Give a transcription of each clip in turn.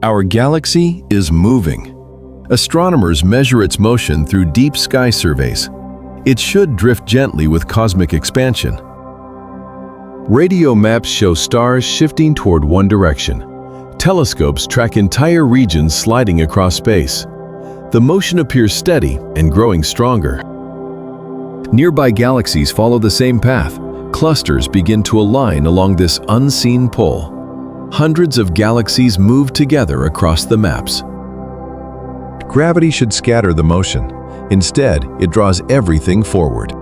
Our galaxy is moving. Astronomers measure its motion through deep sky surveys. It should drift gently with cosmic expansion. Radio maps show stars shifting toward one direction. Telescopes track entire regions sliding across space. The motion appears steady and growing stronger. Nearby galaxies follow the same path. Clusters begin to align along this unseen pull. Hundreds of galaxies move together across the maps. Gravity should scatter the motion. Instead, it draws everything forward.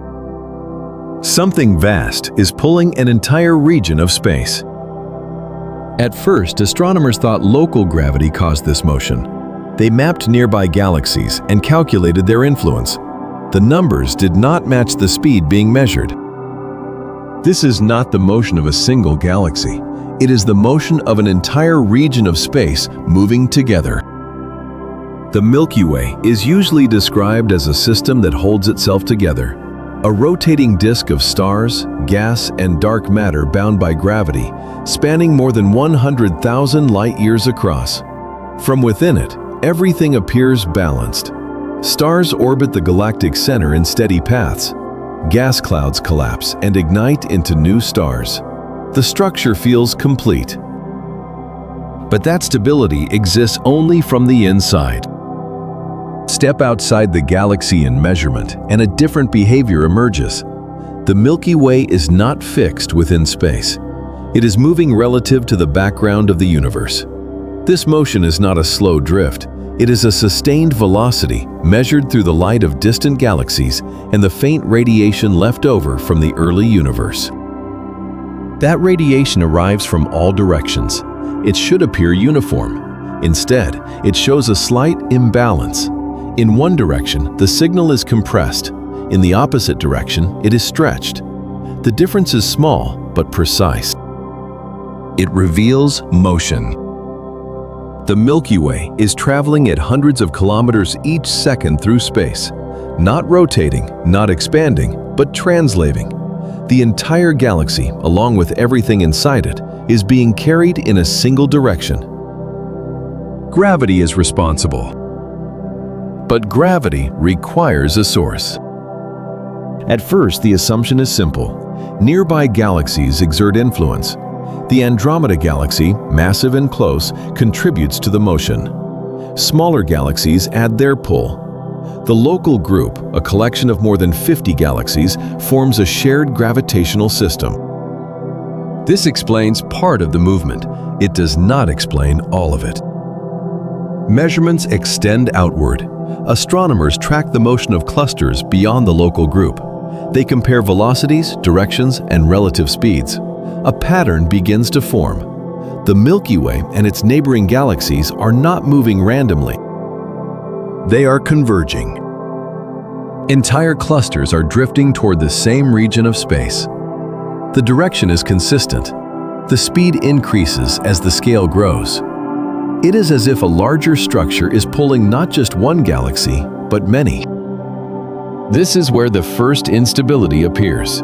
Something vast is pulling an entire region of space. At first, astronomers thought local gravity caused this motion. They mapped nearby galaxies and calculated their influence. The numbers did not match the speed being measured. This is not the motion of a single galaxy. It is the motion of an entire region of space moving together. The Milky Way is usually described as a system that holds itself together, a rotating disk of stars, gas, and dark matter bound by gravity, spanning more than 100,000 light-years across. From within it, everything appears balanced. Stars orbit the galactic center in steady paths. Gas clouds collapse and ignite into new stars. The structure feels complete. But that stability exists only from the inside. Step outside the galaxy in measurement, and a different behavior emerges. The Milky Way is not fixed within space. It is moving relative to the background of the universe. This motion is not a slow drift. It is a sustained velocity measured through the light of distant galaxies and the faint radiation left over from the early universe. That radiation arrives from all directions. It should appear uniform. Instead, it shows a slight imbalance. In one direction, the signal is compressed. In the opposite direction, it is stretched. The difference is small, but precise. It reveals motion. The Milky Way is traveling at hundreds of kilometers each second through space, not rotating, not expanding, but translating. The entire galaxy, along with everything inside it, is being carried in a single direction. Gravity is responsible. But gravity requires a source. At first, the assumption is simple. Nearby galaxies exert influence. The Andromeda Galaxy, massive and close, contributes to the motion. Smaller galaxies add their pull. The local group, a collection of more than 50 galaxies, forms a shared gravitational system. This explains part of the movement. It does not explain all of it. Measurements extend outward. Astronomers track the motion of clusters beyond the local group. They compare velocities, directions, and relative speeds. A pattern begins to form. The Milky Way and its neighboring galaxies are not moving randomly. They are converging. Entire clusters are drifting toward the same region of space. The direction is consistent. The speed increases as the scale grows. It is as if a larger structure is pulling not just one galaxy, but many. This is where the first instability appears.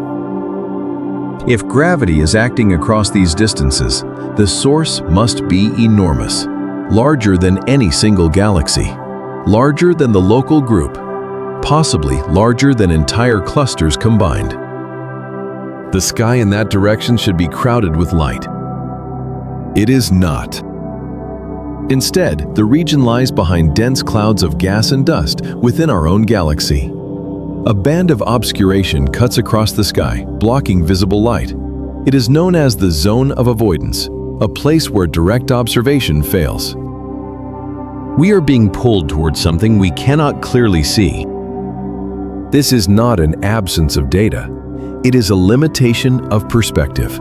If gravity is acting across these distances, the source must be enormous, larger than any single galaxy, larger than the local group, possibly larger than entire clusters combined. The sky in that direction should be crowded with light. It is not. Instead, the region lies behind dense clouds of gas and dust within our own galaxy. A band of obscuration cuts across the sky, blocking visible light. It is known as the zone of avoidance, a place where direct observation fails. We are being pulled towards something we cannot clearly see. This is not an absence of data. It is a limitation of perspective.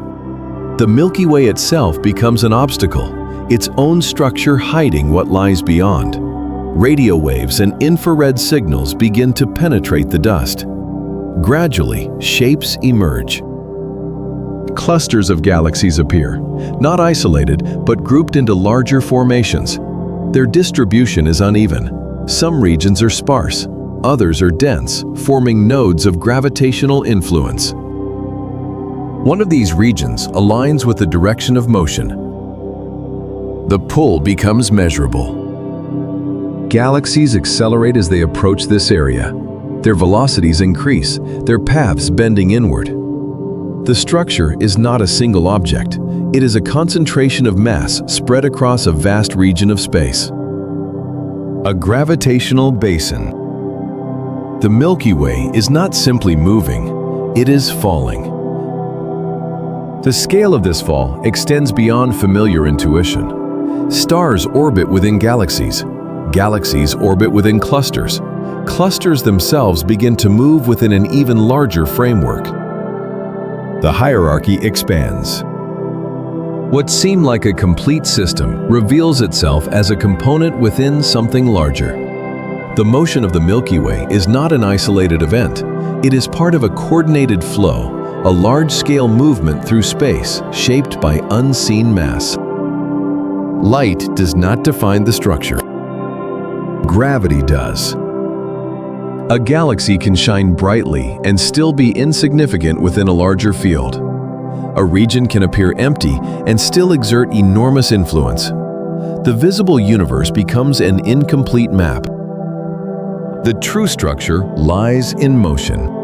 The Milky Way itself becomes an obstacle, its own structure hiding what lies beyond. Radio waves and infrared signals begin to penetrate the dust. Gradually, shapes emerge. Clusters of galaxies appear, not isolated, but grouped into larger formations. Their distribution is uneven. Some regions are sparse, others are dense, forming nodes of gravitational influence. One of these regions aligns with the direction of motion. the pull becomes measurable. Galaxies accelerate as they approach this area. Their velocities increase, their paths bending inward. The structure is not a single object. It is a concentration of mass spread across a vast region of space. A gravitational basin. The Milky Way is not simply moving, it is falling. The scale of this fall extends beyond familiar intuition. Stars orbit within galaxies. Galaxies orbit within clusters. Clusters themselves begin to move within an even larger framework. The hierarchy expands. What seemed like a complete system reveals itself as a component within something larger. The motion of the Milky Way is not an isolated event. It is part of a coordinated flow, a large-scale movement through space shaped by unseen mass. Light does not define the structure. Gravity does. A galaxy can shine brightly and still be insignificant within a larger field. A region can appear empty and still exert enormous influence. The visible universe becomes an incomplete map. The true structure lies in motion.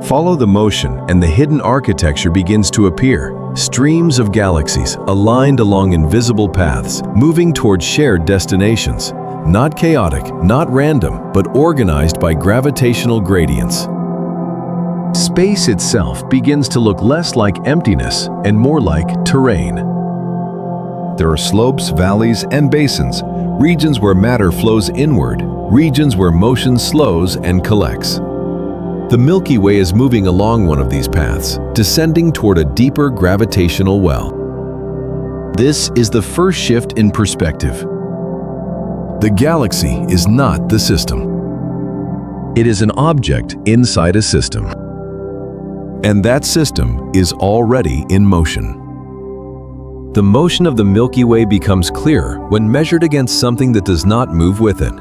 Follow the motion and the hidden architecture begins to appear. Streams of galaxies aligned along invisible paths, moving toward shared destinations. Not chaotic, not random, but organized by gravitational gradients. Space itself begins to look less like emptiness and more like terrain. There are slopes, valleys, and basins, regions where matter flows inward, regions where motion slows and collects. The Milky Way is moving along one of these paths, descending toward a deeper gravitational well. This is the first shift in perspective. The galaxy is not the system. It is an object inside a system. And that system is already in motion. The motion of the Milky Way becomes clearer when measured against something that does not move with it.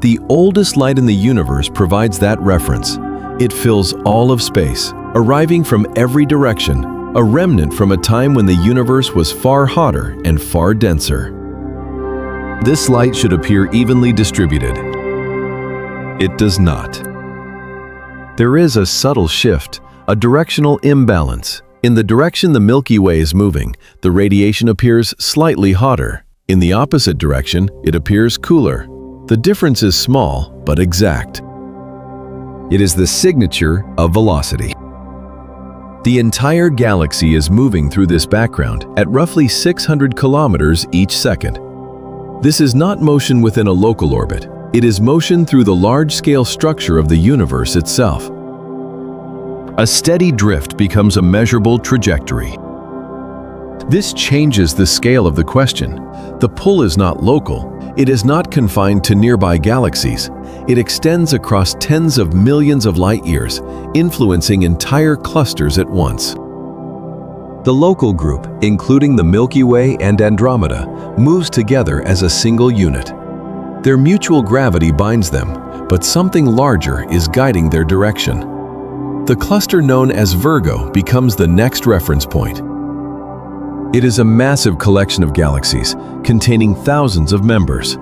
The oldest light in the universe provides that reference. It fills all of space, arriving from every direction, a remnant from a time when the universe was far hotter and far denser. This light should appear evenly distributed. It does not. There is a subtle shift, a directional imbalance. In the direction the Milky Way is moving, the radiation appears slightly hotter. In the opposite direction, it appears cooler. The difference is small, but exact. It is the signature of velocity. The entire galaxy is moving through this background at roughly 600 kilometers each second. This is not motion within a local orbit. It is motion through the large-scale structure of the universe itself. A steady drift becomes a measurable trajectory. This changes the scale of the question. The pull is not local. It is not confined to nearby galaxies. It extends across tens of millions of light years, influencing entire clusters at once. The local group, including the Milky Way and Andromeda, moves together as a single unit. Their mutual gravity binds them, but something larger is guiding their direction. The cluster known as Virgo becomes the next reference point. It is a massive collection of galaxies, containing thousands of members.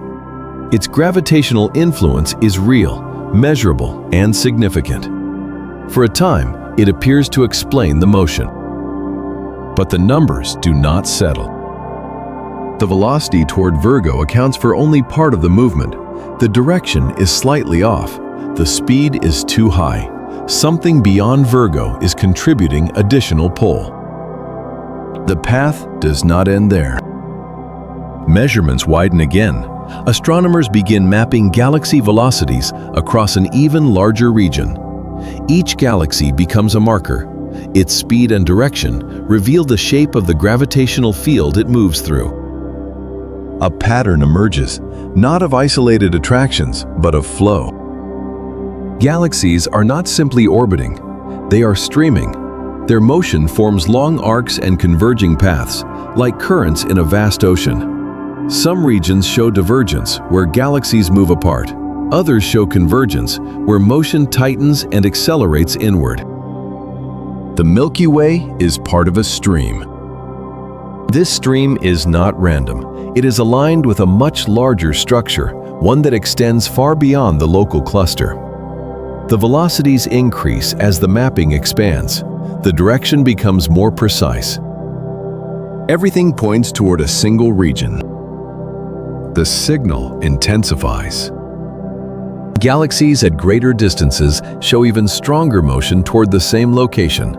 Its gravitational influence is real, measurable, and significant. For a time, it appears to explain the motion. But the numbers do not settle. The velocity toward Virgo accounts for only part of the movement. The direction is slightly off. The speed is too high. Something beyond Virgo is contributing additional pull. The path does not end there. Measurements widen again. Astronomers begin mapping galaxy velocities across an even larger region. Each galaxy becomes a marker. Its speed and direction reveal the shape of the gravitational field it moves through. A pattern emerges, not of isolated attractions, but of flow. Galaxies are not simply orbiting, they are streaming. Their motion forms long arcs and converging paths, like currents in a vast ocean. Some regions show divergence, where galaxies move apart. Others show convergence, where motion tightens and accelerates inward. The Milky Way is part of a stream. This stream is not random. It is aligned with a much larger structure, one that extends far beyond the local cluster. The velocities increase as the mapping expands. The direction becomes more precise. Everything points toward a single region. The signal intensifies. Galaxies at greater distances show even stronger motion toward the same location.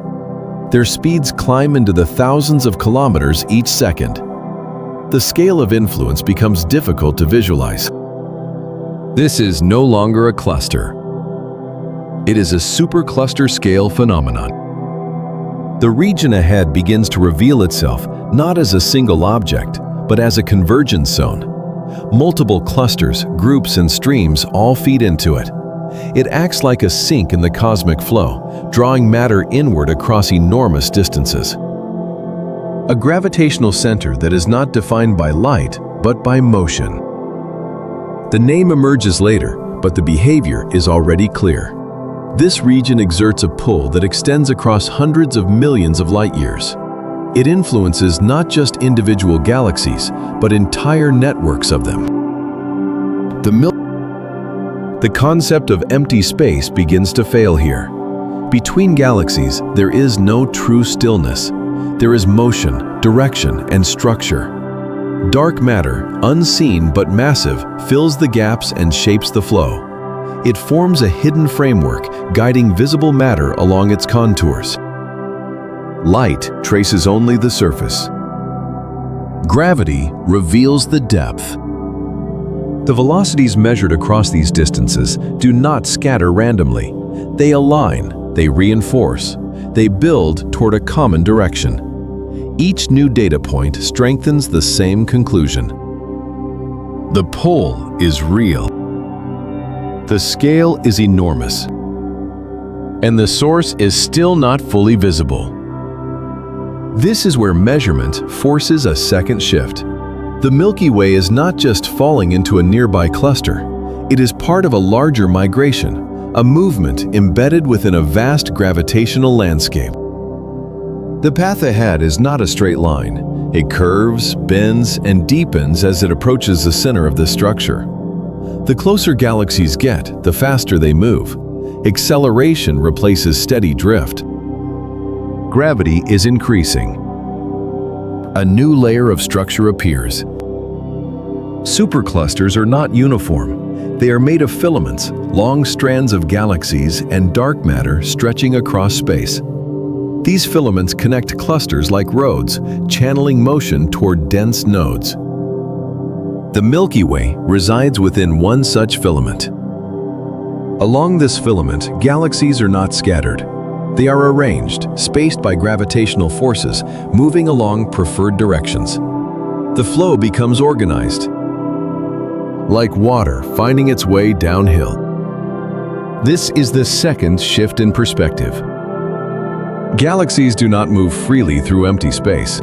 Their speeds climb into the thousands of kilometers each second. The scale of influence becomes difficult to visualize. This is no longer a cluster. It is a supercluster scale phenomenon. The region ahead begins to reveal itself not as a single object, but as a convergence zone. Multiple clusters, groups, and streams all feed into it. It acts like a sink in the cosmic flow, drawing matter inward across enormous distances. A gravitational center that is not defined by light, but by motion. The name emerges later, but the behavior is already clear. This region exerts a pull that extends across hundreds of millions of light years. It influences not just individual galaxies, but entire networks of them. The concept of empty space begins to fail here. Between galaxies, there is no true stillness. There is motion, direction, and structure. Dark matter, unseen but massive, fills the gaps and shapes the flow. It forms a hidden framework, guiding visible matter along its contours. Light traces only the surface. Gravity reveals the depth. The velocities measured across these distances do not scatter randomly. They align, they reinforce, they build toward a common direction. Each new data point strengthens the same conclusion. The pull is real. The scale is enormous. And the source is still not fully visible. This is where measurement forces a second shift. The Milky Way is not just falling into a nearby cluster. It is part of a larger migration, a movement embedded within a vast gravitational landscape. The path ahead is not a straight line. It curves, bends, and deepens as it approaches the center of this structure. The closer galaxies get, the faster they move. Acceleration replaces steady drift. Gravity is increasing. A new layer of structure appears. Superclusters are not uniform. They are made of filaments, long strands of galaxies, and dark matter stretching across space. These filaments connect clusters like roads, channeling motion toward dense nodes. The Milky Way resides within one such filament. Along this filament, galaxies are not scattered. They are arranged, spaced by gravitational forces, moving along preferred directions. The flow becomes organized, like water finding its way downhill. This is the second shift in perspective. Galaxies do not move freely through empty space.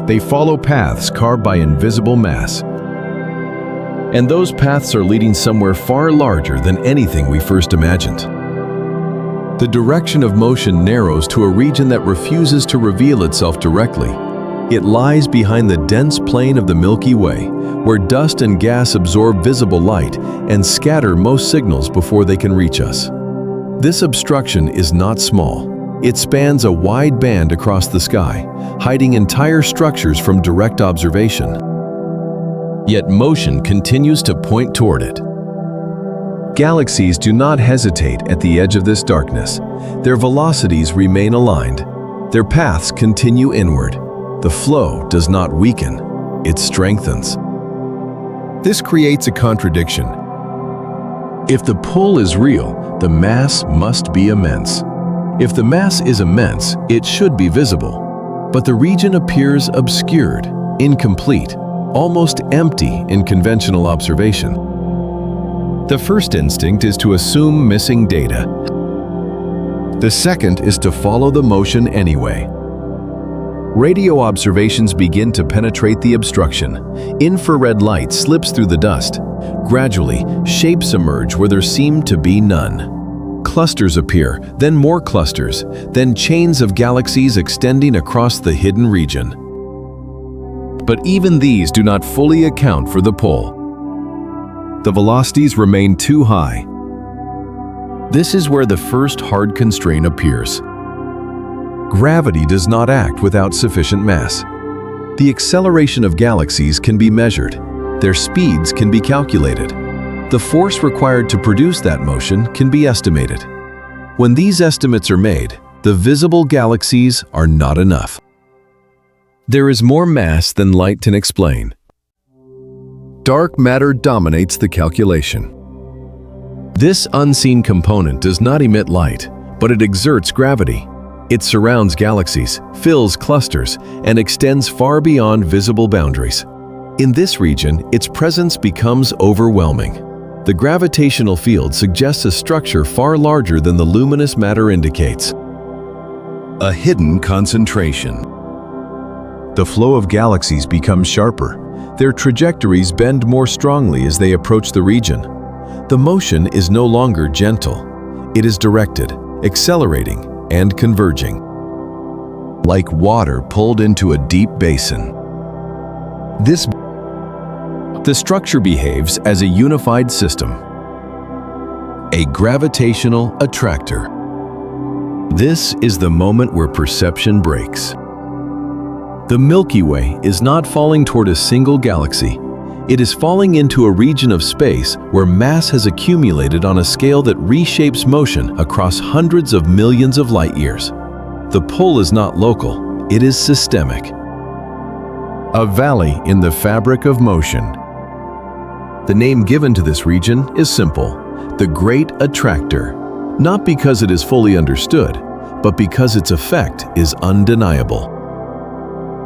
They follow paths carved by invisible mass. And those paths are leading somewhere far larger than anything we first imagined. The direction of motion narrows to a region that refuses to reveal itself directly. It lies behind the dense plane of the Milky Way, where dust and gas absorb visible light and scatter most signals before they can reach us. This obstruction is not small. It spans a wide band across the sky, hiding entire structures from direct observation. Yet motion continues to point toward it. Galaxies do not hesitate at the edge of this darkness. Their velocities remain aligned. Their paths continue inward. The flow does not weaken, it strengthens. This creates a contradiction. If the pull is real, the mass must be immense. If the mass is immense, it should be visible. But the region appears obscured, incomplete, almost empty in conventional observation. The first instinct is to assume missing data. The second is to follow the motion anyway. Radio observations begin to penetrate the obstruction. Infrared light slips through the dust. Gradually, shapes emerge where there seem to be none. Clusters appear, then more clusters, then chains of galaxies extending across the hidden region. But even these do not fully account for the pull. The velocities remain too high. This is where the first hard constraint appears. Gravity does not act without sufficient mass. The acceleration of galaxies can be measured. Their speeds can be calculated. The force required to produce that motion can be estimated. When these estimates are made, the visible galaxies are not enough. There is more mass than light can explain. Dark matter dominates the calculation. This unseen component does not emit light, but it exerts gravity. It surrounds galaxies, fills clusters, and extends far beyond visible boundaries. In this region, its presence becomes overwhelming. The gravitational field suggests a structure far larger than the luminous matter indicates. A hidden concentration. The flow of galaxies becomes sharper. Their trajectories bend more strongly as they approach the region. The motion is no longer gentle. It is directed, accelerating, and converging. Like water pulled into a deep basin. The structure behaves as a unified system. A gravitational attractor. This is the moment where perception breaks. The Milky Way is not falling toward a single galaxy. It is falling into a region of space where mass has accumulated on a scale that reshapes motion across hundreds of millions of light years. The pull is not local, it is systemic. A valley in the fabric of motion. The name given to this region is simple: the Great Attractor, not because it is fully understood, but because its effect is undeniable.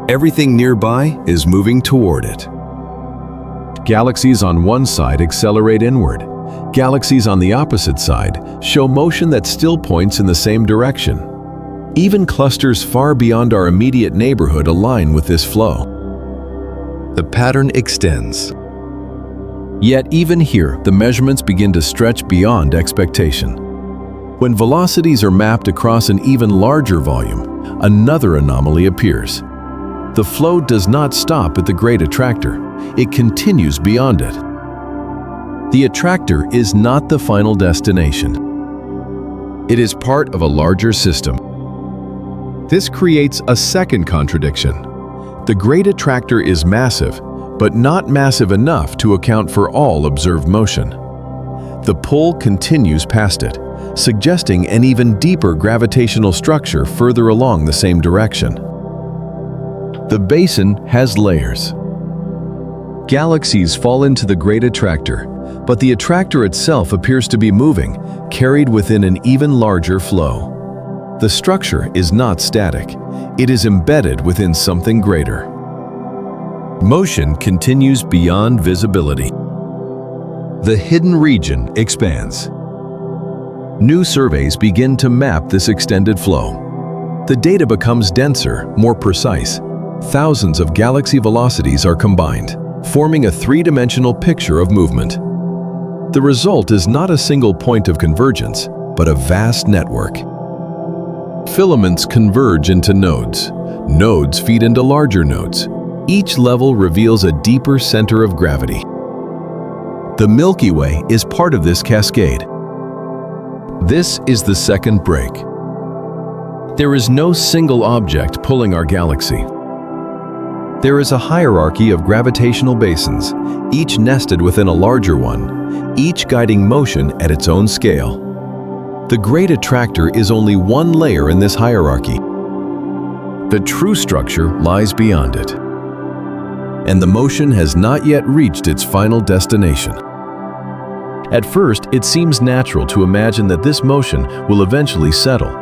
Everything nearby is moving toward it. Galaxies on one side accelerate inward. Galaxies on the opposite side show motion that still points in the same direction. Even clusters far beyond our immediate neighborhood align with this flow. The pattern extends. Yet even here, the measurements begin to stretch beyond expectation. When velocities are mapped across an even larger volume, another anomaly appears. The flow does not stop at the Great Attractor. It continues beyond it. The attractor is not the final destination. It is part of a larger system. This creates a second contradiction. The Great Attractor is massive, but not massive enough to account for all observed motion. The pull continues past it, suggesting an even deeper gravitational structure further along the same direction. The basin has layers. Galaxies fall into the Great Attractor, but the attractor itself appears to be moving, carried within an even larger flow. The structure is not static. It is embedded within something greater. Motion continues beyond visibility. The hidden region expands. New surveys begin to map this extended flow. The data becomes denser, more precise. Thousands of galaxy velocities are combined, forming a three-dimensional picture of movement. The result is not a single point of convergence, but a vast network. Filaments converge into nodes. Nodes feed into larger nodes. Each level reveals a deeper center of gravity. The Milky Way is part of this cascade. This is the second break. There is no single object pulling our galaxy. There is a hierarchy of gravitational basins, each nested within a larger one, each guiding motion at its own scale. The Great Attractor is only one layer in this hierarchy. The true structure lies beyond it, and the motion has not yet reached its final destination. At first, it seems natural to imagine that this motion will eventually settle.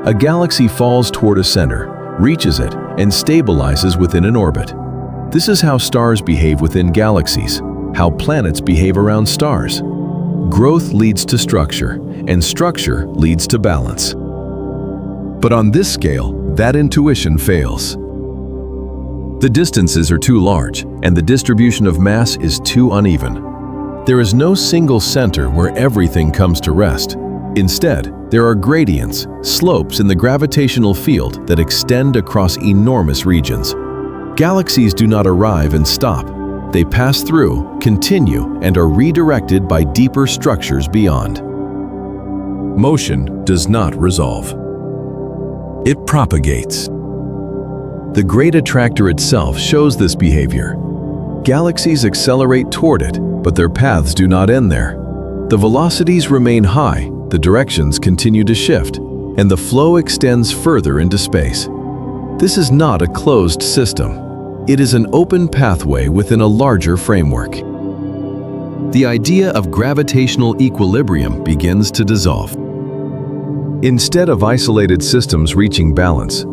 A galaxy falls toward a center, reaches it, and stabilizes within an orbit. This is how stars behave within galaxies, how planets behave around stars. Growth leads to structure, and structure leads to balance. But on this scale, that intuition fails. The distances are too large, and the distribution of mass is too uneven. There is no single center where everything comes to rest. Instead, there are gradients, slopes in the gravitational field that extend across enormous regions. Galaxies do not arrive and stop. They pass through, continue, and are redirected by deeper structures beyond. Motion does not resolve. It propagates. The Great Attractor itself shows this behavior. Galaxies accelerate toward it, but their paths do not end there. The velocities remain high, the directions continue to shift, and the flow extends further into space. This is not a closed system. It is an open pathway within a larger framework. The idea of gravitational equilibrium begins to dissolve. Instead of isolated systems reaching balance,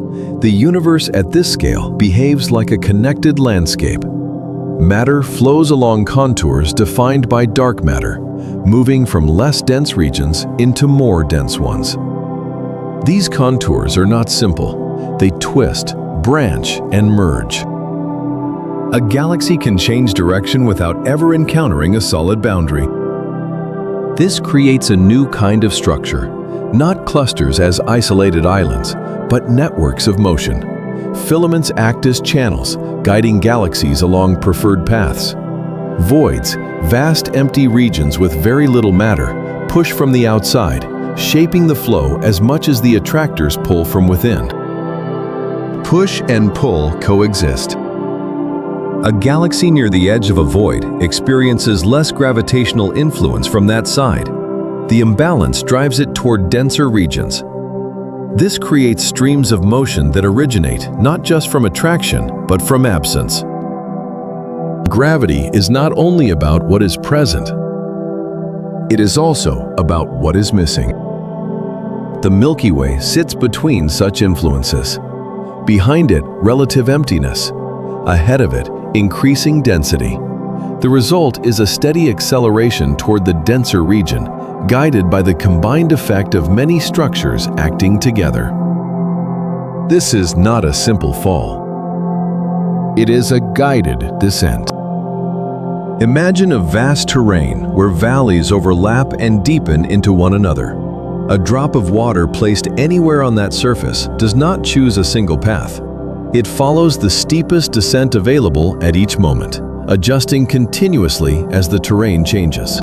the universe at this scale behaves like a connected landscape. Matter flows along contours defined by dark matter, moving from less dense regions into more dense ones. These contours are not simple. They twist, branch, and merge. A galaxy can change direction without ever encountering a solid boundary. This creates a new kind of structure, not clusters as isolated islands, but networks of motion. Filaments act as channels, guiding galaxies along preferred paths. Voids, vast empty regions with very little matter, push from the outside, shaping the flow as much as the attractors pull from within. Push and pull coexist. A galaxy near the edge of a void experiences less gravitational influence from that side. The imbalance drives it toward denser regions. This creates streams of motion that originate not just from attraction, but from absence. Gravity is not only about what is present, it is also about what is missing. The Milky Way sits between such influences. Behind it, relative emptiness. Ahead of it, increasing density. The result is a steady acceleration toward the denser region, guided by the combined effect of many structures acting together. This is not a simple fall. It is a guided descent. Imagine a vast terrain where valleys overlap and deepen into one another. A drop of water placed anywhere on that surface does not choose a single path. It follows the steepest descent available at each moment, adjusting continuously as the terrain changes.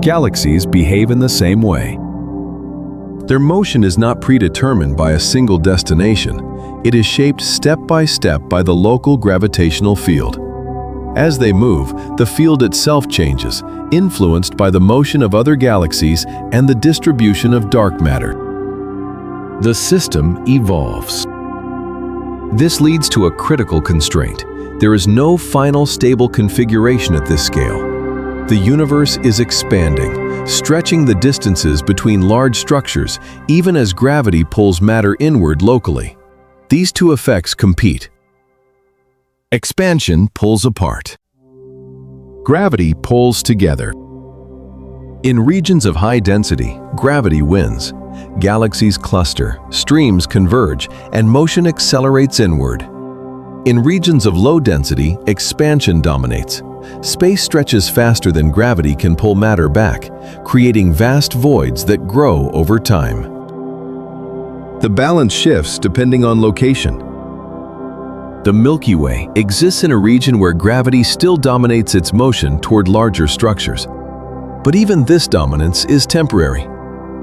Galaxies behave in the same way. Their motion is not predetermined by a single destination. It is shaped step by the local gravitational field. As they move, the field itself changes, influenced by the motion of other galaxies and the distribution of dark matter. The system evolves. This leads to a critical constraint. There is no final stable configuration at this scale. The universe is expanding, stretching the distances between large structures, even as gravity pulls matter inward locally. These two effects compete. Expansion pulls apart. Gravity pulls together. In regions of high density, gravity wins. Galaxies cluster, streams converge, and motion accelerates inward. In regions of low density, expansion dominates. Space stretches faster than gravity can pull matter back, creating vast voids that grow over time. The balance shifts depending on location. The Milky Way exists in a region where gravity still dominates its motion toward larger structures. But even this dominance is temporary.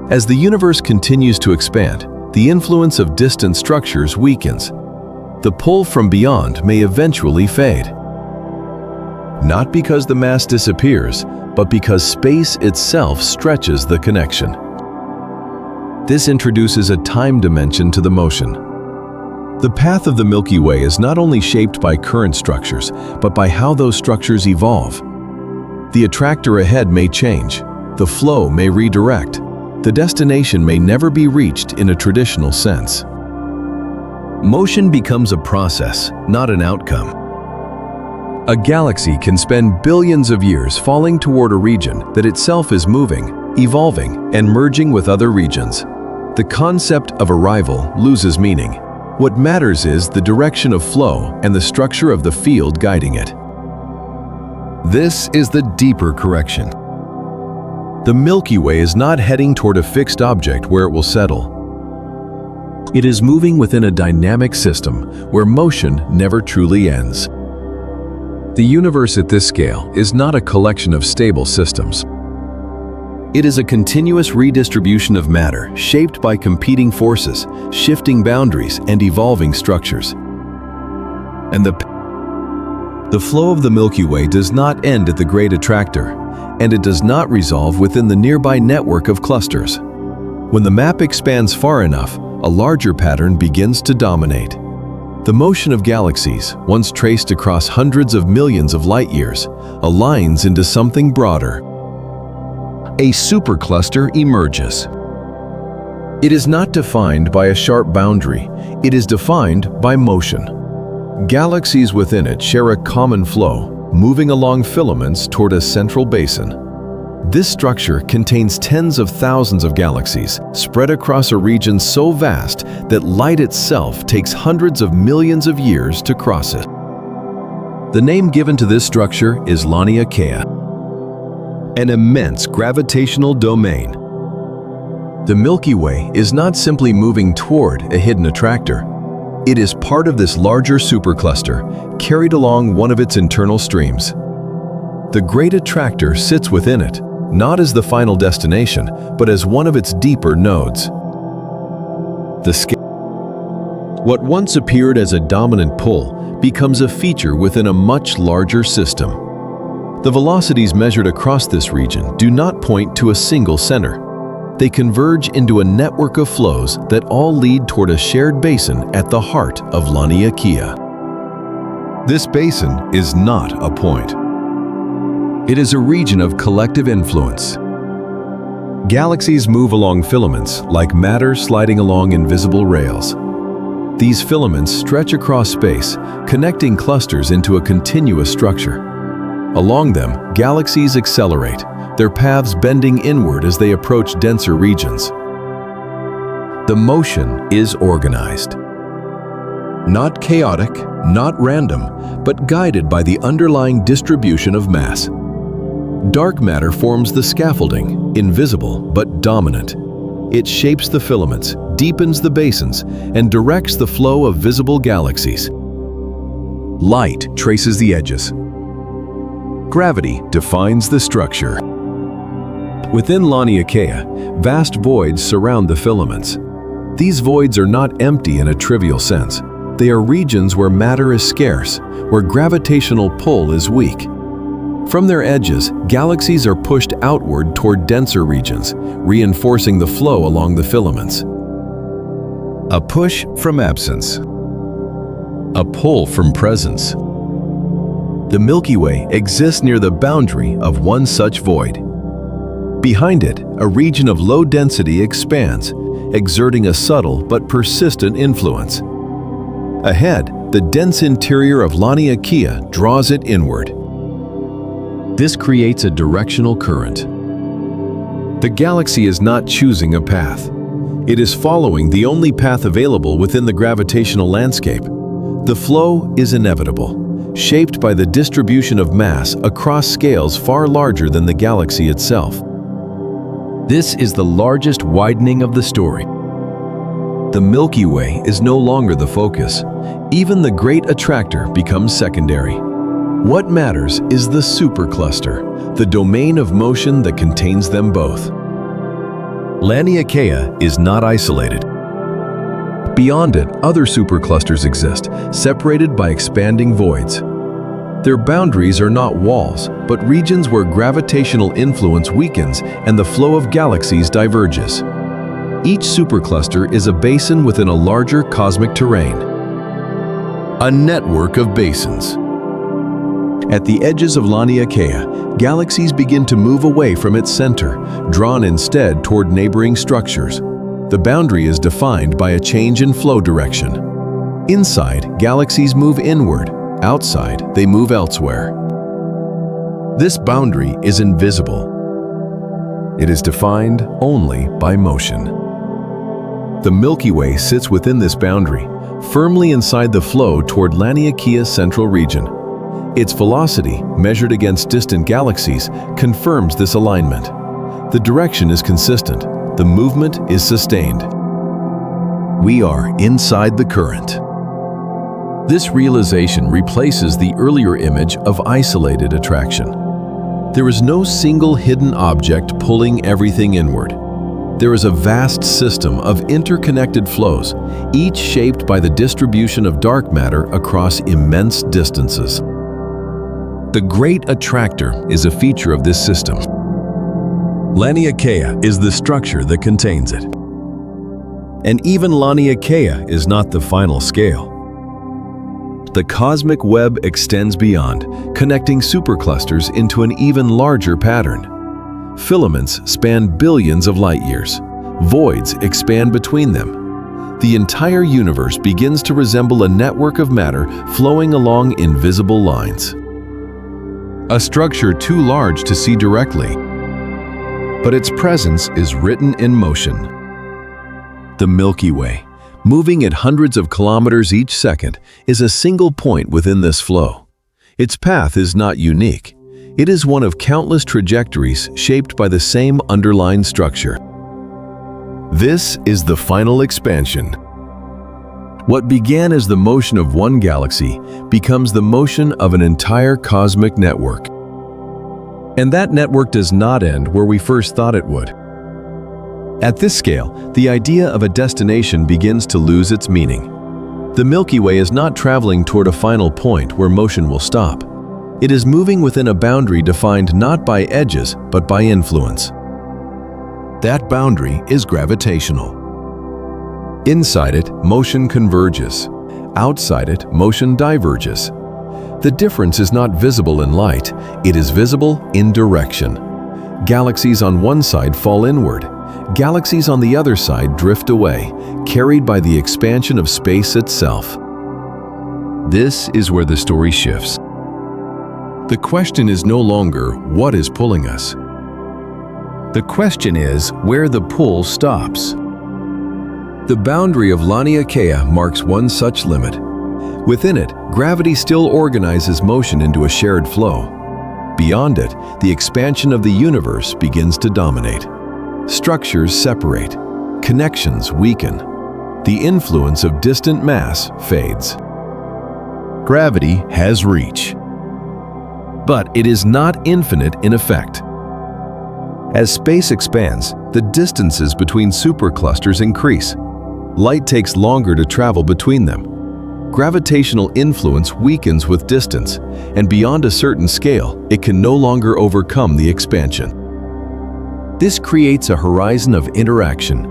As the universe continues to expand, the influence of distant structures weakens. The pull from beyond may eventually fade. Not because the mass disappears, but because space itself stretches the connection. This introduces a time dimension to the motion. The path of the Milky Way is not only shaped by current structures, but by how those structures evolve. The attractor ahead may change. The flow may redirect. The destination may never be reached in a traditional sense. Motion becomes a process, not an outcome. A galaxy can spend billions of years falling toward a region that itself is moving, evolving, and merging with other regions. The concept of arrival loses meaning. What matters is the direction of flow and the structure of the field guiding it. This is the deeper correction. The Milky Way is not heading toward a fixed object where it will settle. It is moving within a dynamic system where motion never truly ends. The universe at this scale is not a collection of stable systems. It is a continuous redistribution of matter shaped by competing forces, shifting boundaries, and evolving structures. And the flow of the Milky Way does not end at the Great Attractor, and it does not resolve within the nearby network of clusters. When the map expands far enough, a larger pattern begins to dominate. The motion of galaxies, once traced across hundreds of millions of light-years, aligns into something broader. A supercluster emerges. It is not defined by a sharp boundary, it is defined by motion. Galaxies within it share a common flow, moving along filaments toward a central basin. This structure contains tens of thousands of galaxies spread across a region so vast that light itself takes hundreds of millions of years to cross it. The name given to this structure is Laniakea, an immense gravitational domain. The Milky Way is not simply moving toward a hidden attractor. It is part of this larger supercluster, carried along one of its internal streams. The Great Attractor sits within it, not as the final destination, but as one of its deeper nodes. What once appeared as a dominant pull becomes a feature within a much larger system. The velocities measured across this region do not point to a single center. They converge into a network of flows that all lead toward a shared basin at the heart of Laniakea. This basin is not a point. It is a region of collective influence. Galaxies move along filaments like matter sliding along invisible rails. These filaments stretch across space, connecting clusters into a continuous structure. Along them, galaxies accelerate, their paths bending inward as they approach denser regions. The motion is organized. Not chaotic, not random, but guided by the underlying distribution of mass. Dark matter forms the scaffolding, invisible but dominant. It shapes the filaments, deepens the basins, and directs the flow of visible galaxies. Light traces the edges. Gravity defines the structure. Within Laniakea, vast voids surround the filaments. These voids are not empty in a trivial sense. They are regions where matter is scarce, where gravitational pull is weak. From their edges, galaxies are pushed outward toward denser regions, reinforcing the flow along the filaments. A push from absence. A pull from presence. The Milky Way exists near the boundary of one such void. Behind it, a region of low density expands, exerting a subtle but persistent influence. Ahead, the dense interior of Laniakea draws it inward. This creates a directional current. The galaxy is not choosing a path. It is following the only path available within the gravitational landscape. The flow is inevitable, shaped by the distribution of mass across scales far larger than the galaxy itself. This is the largest widening of the story. The Milky Way is no longer the focus. Even the Great Attractor becomes secondary. What matters is the supercluster, the domain of motion that contains them both. Laniakea is not isolated. Beyond it, other superclusters exist, separated by expanding voids. Their boundaries are not walls, but regions where gravitational influence weakens and the flow of galaxies diverges. Each supercluster is a basin within a larger cosmic terrain. A network of basins. At the edges of Laniakea, galaxies begin to move away from its center, drawn instead toward neighboring structures. The boundary is defined by a change in flow direction. Inside, galaxies move inward. Outside, they move elsewhere. This boundary is invisible. It is defined only by motion. The Milky Way sits within this boundary, firmly inside the flow toward Laniakea's central region. Its velocity, measured against distant galaxies, confirms this alignment. The direction is consistent. The movement is sustained. We are inside the current. This realization replaces the earlier image of isolated attraction. There is no single hidden object pulling everything inward. There is a vast system of interconnected flows, each shaped by the distribution of dark matter across immense distances. The Great Attractor is a feature of this system. Laniakea is the structure that contains it. And even Laniakea is not the final scale. The cosmic web extends beyond, connecting superclusters into an even larger pattern. Filaments span billions of light years. Voids expand between them. The entire universe begins to resemble a network of matter flowing along invisible lines. A structure too large to see directly, but its presence is written in motion. The Milky Way, moving at hundreds of kilometers each second, is a single point within this flow. Its path is not unique. It is one of countless trajectories shaped by the same underlying structure. This is the final expansion. What began as the motion of one galaxy becomes the motion of an entire cosmic network. And that network does not end where we first thought it would. At this scale, the idea of a destination begins to lose its meaning. The Milky Way is not traveling toward a final point where motion will stop. It is moving within a boundary defined not by edges, but by influence. That boundary is gravitational. Inside it, motion converges. Outside it, motion diverges. The difference is not visible in light, it is visible in direction. Galaxies on one side fall inward. Galaxies on the other side drift away, carried by the expansion of space itself. This is where the story shifts. The question is no longer what is pulling us. The question is where the pull stops. The boundary of Laniakea marks one such limit. Within it, gravity still organizes motion into a shared flow. Beyond it, the expansion of the universe begins to dominate. Structures separate, connections weaken. The influence of distant mass fades. Gravity has reach. But it is not infinite in effect. As space expands, the distances between superclusters increase. Light takes longer to travel between them. Gravitational influence weakens with distance, and beyond a certain scale, it can no longer overcome the expansion. This creates a horizon of interaction.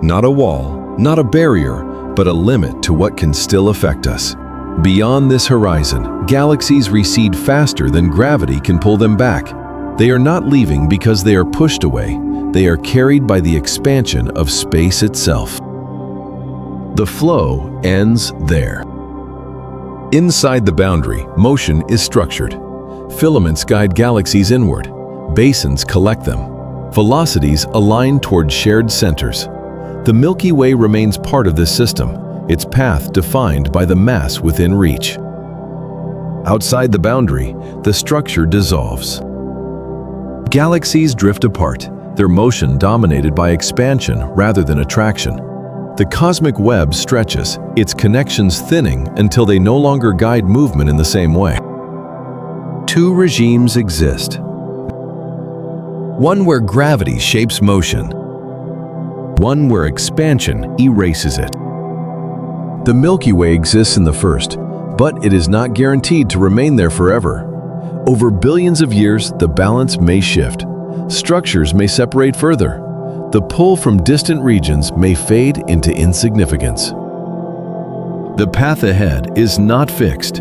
Not a wall, not a barrier, but a limit to what can still affect us. Beyond this horizon, galaxies recede faster than gravity can pull them back. They are not leaving because they are pushed away. They are carried by the expansion of space itself. The flow ends there. Inside the boundary, motion is structured. Filaments guide galaxies inward. Basins collect them. Velocities align toward shared centers. The Milky Way remains part of this system, its path defined by the mass within reach. Outside the boundary, the structure dissolves. Galaxies drift apart, their motion dominated by expansion rather than attraction. The cosmic web stretches, its connections thinning until they no longer guide movement in the same way. Two regimes exist. One where gravity shapes motion. One where expansion erases it. The Milky Way exists in the first, but it is not guaranteed to remain there forever. Over billions of years, the balance may shift. Structures may separate further. The pull from distant regions may fade into insignificance. The path ahead is not fixed.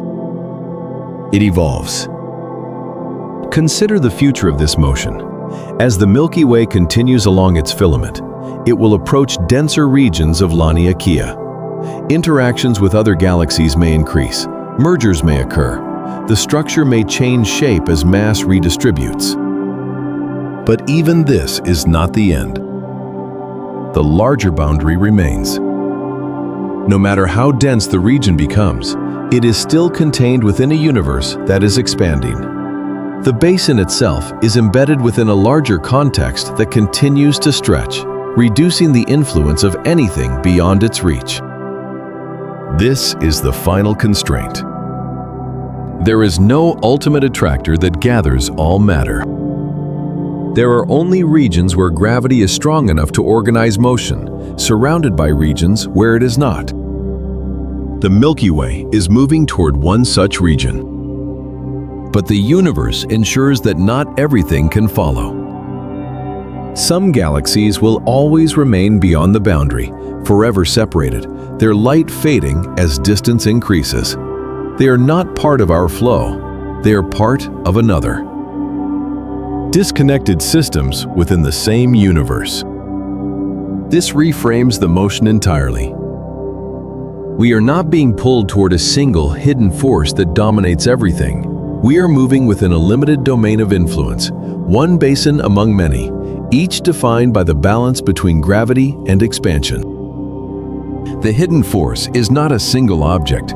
It evolves. Consider the future of this motion. As the Milky Way continues along its filament, it will approach denser regions of Laniakea. Interactions with other galaxies may increase. Mergers may occur. The structure may change shape as mass redistributes. But even this is not the end. The larger boundary remains. No matter how dense the region becomes, it is still contained within a universe that is expanding. The basin itself is embedded within a larger context that continues to stretch. reducing the influence of anything beyond its reach. This is the final constraint. There is no ultimate attractor that gathers all matter. There are only regions where gravity is strong enough to organize motion, surrounded by regions where it is not. The Milky Way is moving toward one such region. But the universe ensures that not everything can follow. Some galaxies will always remain beyond the boundary, forever separated, their light fading as distance increases. They are not part of our flow. They are part of another. Disconnected systems within the same universe. This reframes the motion entirely. We are not being pulled toward a single hidden force that dominates everything. We are moving within a limited domain of influence, one basin among many, each defined by the balance between gravity and expansion. The hidden force is not a single object.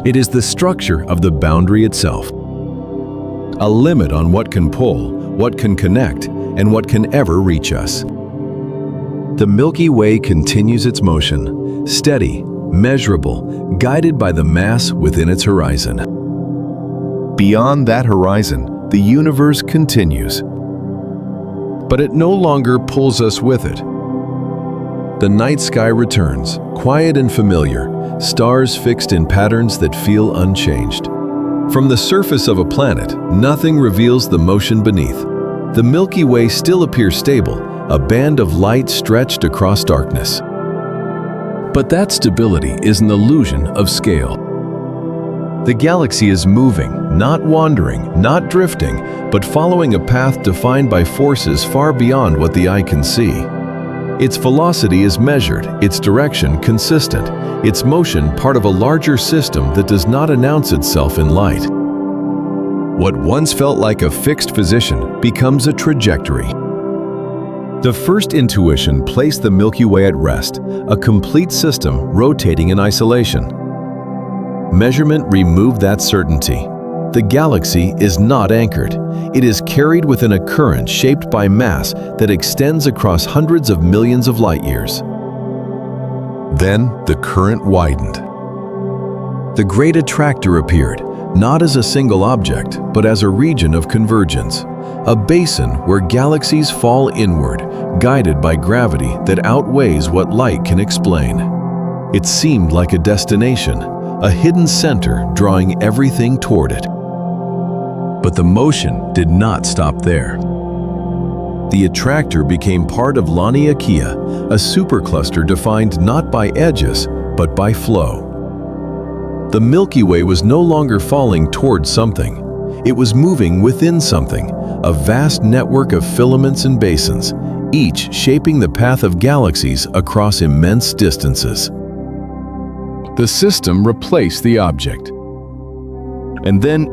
It is the structure of the boundary itself. A limit on what can pull, what can connect, and what can ever reach us. The Milky Way continues its motion, steady, measurable, guided by the mass within its horizon. Beyond that horizon, the universe continues. But it no longer pulls us with it. The night sky returns, quiet and familiar, stars fixed in patterns that feel unchanged. From the surface of a planet, nothing reveals the motion beneath. The Milky Way still appears stable, a band of light stretched across darkness. But that stability is an illusion of scale. The galaxy is moving, not wandering, not drifting, but following a path defined by forces far beyond what the eye can see. Its velocity is measured, its direction consistent, its motion part of a larger system that does not announce itself in light. What once felt like a fixed position becomes a trajectory. The first intuition placed the Milky Way at rest, a complete system rotating in isolation. Measurement removed that certainty. The galaxy is not anchored. It is carried within a current shaped by mass that extends across hundreds of millions of light years. Then the current widened. The great attractor appeared, not as a single object, but as a region of convergence, a basin where galaxies fall inward, guided by gravity that outweighs what light can explain. It seemed like a destination, a hidden center drawing everything toward it. But the motion did not stop there. The attractor became part of Laniakea, a supercluster defined not by edges, but by flow. The Milky Way was no longer falling towards something. It was moving within something, a vast network of filaments and basins, each shaping the path of galaxies across immense distances. The system replaced the object. And then